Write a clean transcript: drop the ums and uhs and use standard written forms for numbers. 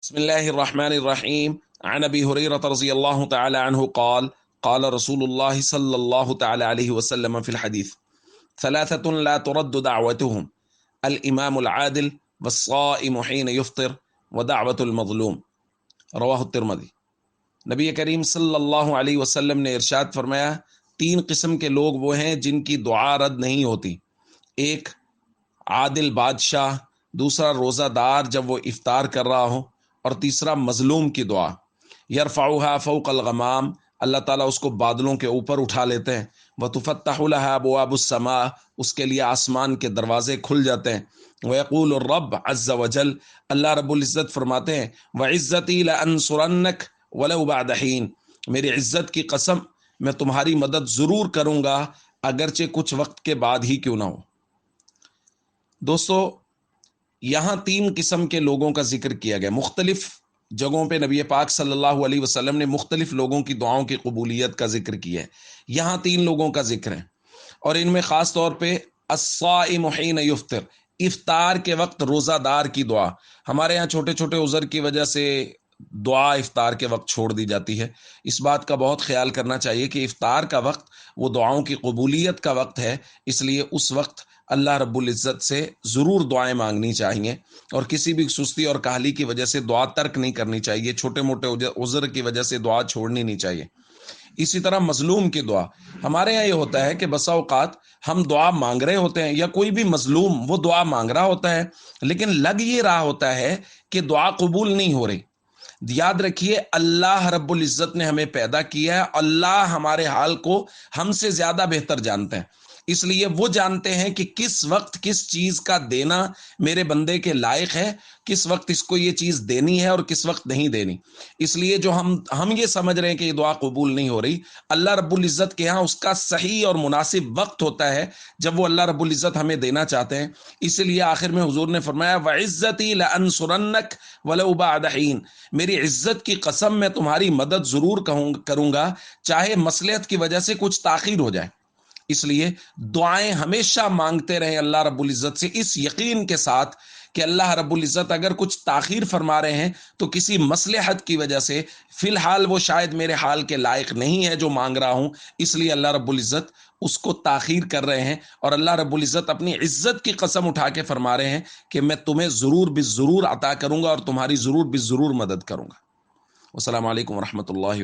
بسم الله الرحمن الرحيم عن أبي هريرة رضي الله تعالى عنه قال قال رسول الله صلى الله تعالى عليه وسلم في الحديث ثلاثة لا ترد دعوتهم الإمام العادل والصائم حين يفطر ودعوة المظلوم رواہ الترمذی۔ نبی کریم صلی اللہ علیہ وسلم نے ارشاد فرمایا، تین قسم کے لوگ وہ ہیں جن کی دعا رد نہیں ہوتی، ایک عادل بادشاہ، دوسرا روزہ دار جب وہ افطار کر رہا ہو، اور تیسرا مظلوم کی دعا۔ یرفعها فوق الغمام، اللہ تعالیٰ اس کو بادلوں کے اوپر اٹھا لیتے ہیں۔ وتفتح لها ابواب السماء، اس کے لیے آسمان کے دروازے کھل جاتے ہیں۔ ویقول الرب عز وجل، اللہ رب العزت فرماتے ہیں، وعزتی لانصرنک ولو بعد حین، میری عزت کی قسم میں تمہاری مدد ضرور کروں گا اگرچہ کچھ وقت کے بعد ہی کیوں نہ ہو۔ دوستو، یہاں تین قسم کے لوگوں کا ذکر کیا گیا۔ مختلف جگہوں پہ نبی پاک صلی اللہ علیہ وسلم نے مختلف لوگوں کی دعاؤں کی قبولیت کا ذکر کیا ہے۔ یہاں تین لوگوں کا ذکر ہے، اور ان میں خاص طور پہ الصائم حین یفطر، افطار کے وقت روزہ دار کی دعا۔ ہمارے ہاں چھوٹے چھوٹے عذر کی وجہ سے دعا افطار کے وقت چھوڑ دی جاتی ہے۔ اس بات کا بہت خیال کرنا چاہیے کہ افطار کا وقت وہ دعاؤں کی قبولیت کا وقت ہے، اس لیے اس وقت اللہ رب العزت سے ضرور دعائیں مانگنی چاہیے، اور کسی بھی سستی اور کاہلی کی وجہ سے دعا ترک نہیں کرنی چاہیے، چھوٹے موٹے عذر کی وجہ سے دعا چھوڑنی نہیں چاہیے۔ اسی طرح مظلوم کی دعا، ہمارے یہاں یہ ہوتا ہے کہ بسا اوقات ہم دعا مانگ رہے ہوتے ہیں، یا کوئی بھی مظلوم وہ دعا مانگ رہا ہوتا ہے، لیکن لگ یہ رہا ہوتا ہے کہ دعا قبول نہیں ہو رہی۔ یاد رکھیے، اللہ رب العزت نے ہمیں پیدا کیا ہے، اللہ ہمارے حال کو ہم سے زیادہ بہتر جانتے ہیں، اس لیے وہ جانتے ہیں کہ کس وقت کس چیز کا دینا میرے بندے کے لائق ہے، کس وقت اس کو یہ چیز دینی ہے اور کس وقت نہیں دینی۔ اس لیے جو ہم یہ سمجھ رہے ہیں کہ یہ دعا قبول نہیں ہو رہی، اللہ رب العزت کے ہاں اس کا صحیح اور مناسب وقت ہوتا ہے جب وہ اللہ رب العزت ہمیں دینا چاہتے ہیں۔ اس لیے آخر میں حضور نے فرمایا، وعزتی لانصرنک ولو بعد حین، میری عزت کی قسم میں تمہاری مدد ضرور کروں گا چاہے مصلحت کی وجہ سے کچھ تاخیر ہو جائے۔ اس لیے دعائیں ہمیشہ مانگتے رہیں اللہ رب العزت سے، اس یقین کے ساتھ کہ اللہ رب العزت اگر کچھ تاخیر فرما رہے ہیں تو کسی مصلحت کی وجہ سے، فی الحال وہ شاید میرے حال کے لائق نہیں ہے جو مانگ رہا ہوں، اس لیے اللہ رب العزت اس کو تاخیر کر رہے ہیں، اور اللہ رب العزت اپنی عزت کی قسم اٹھا کے فرما رہے ہیں کہ میں تمہیں ضرور بالضرور عطا کروں گا اور تمہاری ضرور بالضرور مدد کروں گا۔ السلام علیکم ورحمۃ اللہ وبرکاتہ۔